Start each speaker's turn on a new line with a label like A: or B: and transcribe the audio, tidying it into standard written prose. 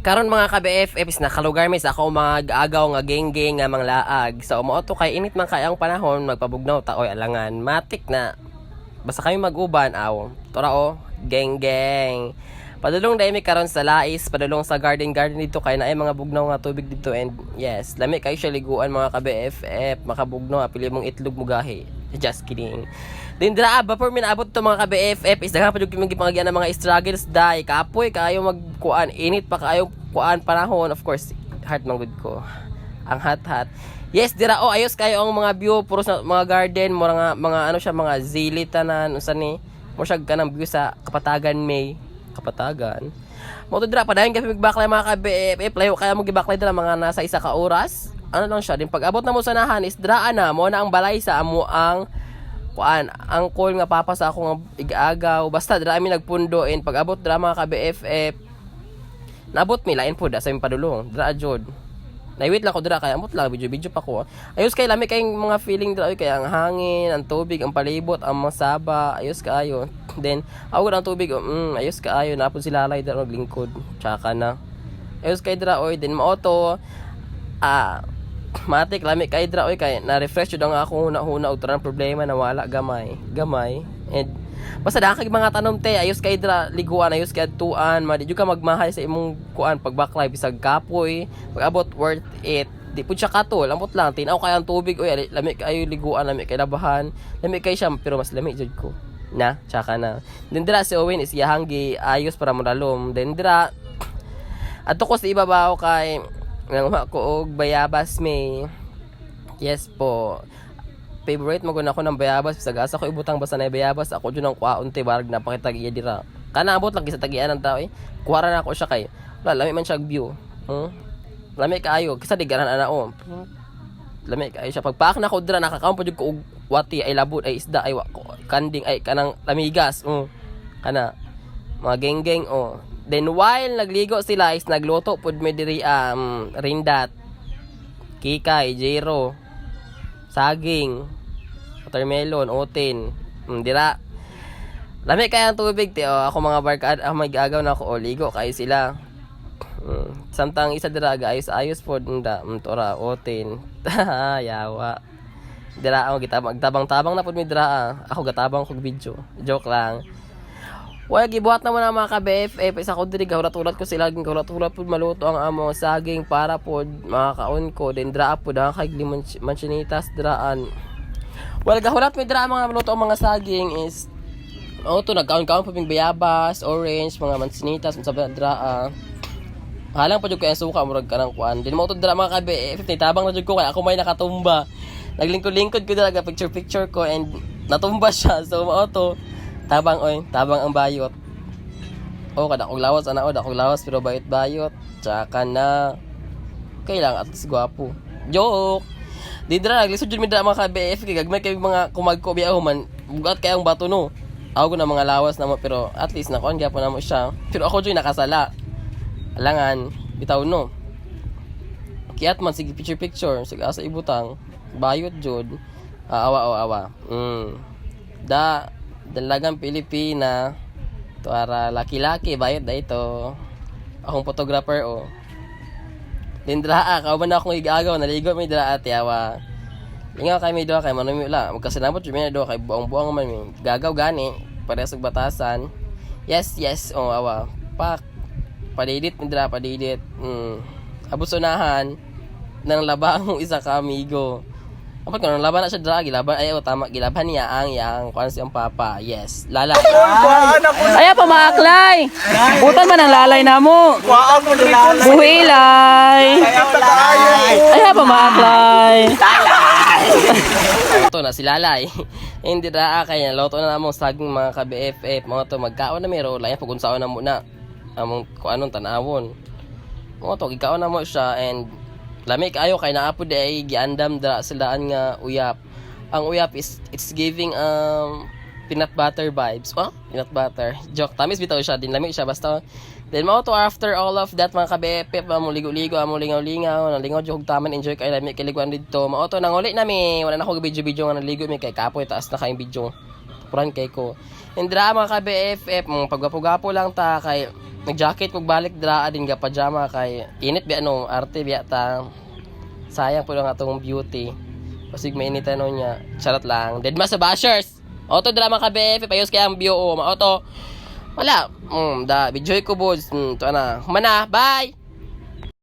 A: Karon mga ka-BFF is nakalugar mi sa ako mga agaw nga geng-geng nga mga laag. So moto kay init man kay ang panahon magpabugnaw ta oy alangan. Matik na basta kami mag-uban aw. Tora o geng-geng. Padulong dai mi karon sa lais, padulong sa garden dito kay naay mga bugnaw nga tubig dito and yes, lami kay siya liguan mga ka-BFF, makabugnaw apili mong itlog mugahi. Just kidding. Din dira before mi naabot to mga ka-BFF is daghan pa jud kimong gipangagyan ng mga struggles dai kapoy kaayo magkuan init pa kaayo kuan panahon of course heart man good ko. Ang hot. Yes, dira ayos kayo ang mga view puro sa mga garden mga ano siya mga zili tanan unsa ni mo siya kanang view sa Kapatagan May. Kapatagan. Mo to dira padayon kami magbaklay mga ka-BFF layo kaya mo gibaklay dira mga nasa isa ka oras. Ano lang siya din pag abot na mo sa nahan is dira na mo na ang balay sa amo ang kuan ang call nga papa sa ako nga igagaw basta dira mi nagpundo and pag abot dira mga ka-BFF naabot mi lain pud sa imong padulong dira jud naiwit lang ko dira kay amot lang video pa ko ayos kay lami kay mga feeling dira kay ang hangin ang tubig ang palibot ang mga saba ayos kaayo then awod ang tubig ayos kaayo napod sila lay dira naglingkod tsaka na ayos kay dira oy then maoto matik lami kay dra oy kay na-refresh jud ang ako huna-huna og tanang problema na wala gamay and basta dahang kay mga tanom te ayos kay dra liguan ayos kay adtuan madi jud ka magmahay sa imong kuan pagbaklay bisag kapoy pag abot worth it di pud siya katol amot lang tinaw kay ang tubig oy lami kay liguan lami kay labahan lami kay siya pero mas lami jud ko na tsaka na din dira si Owen is yahanggi ayos para modalom din dira adto ko sa ibabaw kay nanguha ko og bayabas may yes po favorite mo guna ko ng bayabas bisag asa ko ibutang basta na bayabas ako jud ang kuhaon te barag napakitag iya dira kana abot lang sa tagian ng tao kuwara na ako siya kay wala lami man siya view lami kaayo kasi digaran ana lami kaayo siya pagpaak na ko dira nakakaon pud ko og wati ay labot ay isda ay kanding ay kanang lamigas kana mga geng-geng then while nagligo sila is nagluto pud mi diri rindat, kikay, jero, saging, watermelon, oten. Dira. Lami kaya ang tubig ti ako mga barkad mag-agaw na ako ligo kay sila. Samtang isa dira ayos pod nda tora oten. Yawa. Dira ako gitabang-tabang na pod mi dira. Ako gatabang kog video. Joke lang. Wala gibuhat naman ang mga ka-BFF isa ko diri gahulat-ulat ko sila gahulat-ulat pud maluto ang among saging para pod makakaon ko then dra pud ang kay manchinitas draan. Well gahulat mi dra mga maluto ang mga saging is to nagkaon-kaon pud ping bayabas, orange, mga manchinitas unsa ba dra halang pa jud kay suka murag kanang kuan. Din mo to dra mga ka-BFF tabang na jud ko kay ako may nakatumba. Naglingkod-lingkod ko dira picture ko and natumba siya so mao to tabang ang bayot. Kada kong lawas dakong lawas pero bayot tsaka na kailang at gwapo. Joke. Di dra naglisod jud mi dra mga ka-BFF kay gagmay kay mga kumagko biya man bugat kay ang bato no. Ako na mga lawas na mo pero at least nakuan gyapon na mo siya. Pero ako jud nakasala. Alangan bitaw no. Kiyat man sige picture sige asa ibutang bayot jud. Awa. Dalagang Pilipina tuara laki-laki bayad da ito akong photographer din draa kauban akong igagaw naligo mi draa ati awa lingaw kay mi doa kay manumi la magkasinabot jud mi na doa kay buang man mi gagaw gani parehas og batasan yes awa pak padidit mi draa abusonahan nang labang isa ka amigo. Kapag kung laban na siya dra, tama, gilaban niya ang kuan siyang papa. Yes, lalay.
B: Ay, pamaklay. Putan man ang lalay na mo. Buhilay. Ay, pamaklay.
A: Ito na si lalay. Hindi dra kay loto na namong saging mga ka-BFF. Mga to magkaon na mero layan pag unsaon na muna. Among kuanon tanawon. Mga to gikaon na mo siya and lami kayo kay naapo day giandam dra silaan nga uyap. Ang uyap is it's giving peanut butter vibes. Peanut butter. Joke. Tamis bitaw siya din lami siya basta. Then mao to after all of that mga ka-BFF mo ligo-ligo amo lingaw-lingaw nalingaw jud taman enjoy kay lami kay liguan didto. Mao to nanguli nami wala na ko video nga naligo mi kay kapoy taas na kay video. Puran kay ko. Yung drama ka BFF, pagwapo-gapo lang ta kay nag-jacket kog balik dra din ga pajama kay init bi ano arte biya ta. Sayang po lang atong beauty. Pasig mainit ano niya. Charot lang. Dead sa bashers. Auto drama ka BFF ayos kay ang bio auto. Wala. Da, bijoy ko bods. To ana. Humana. Bye.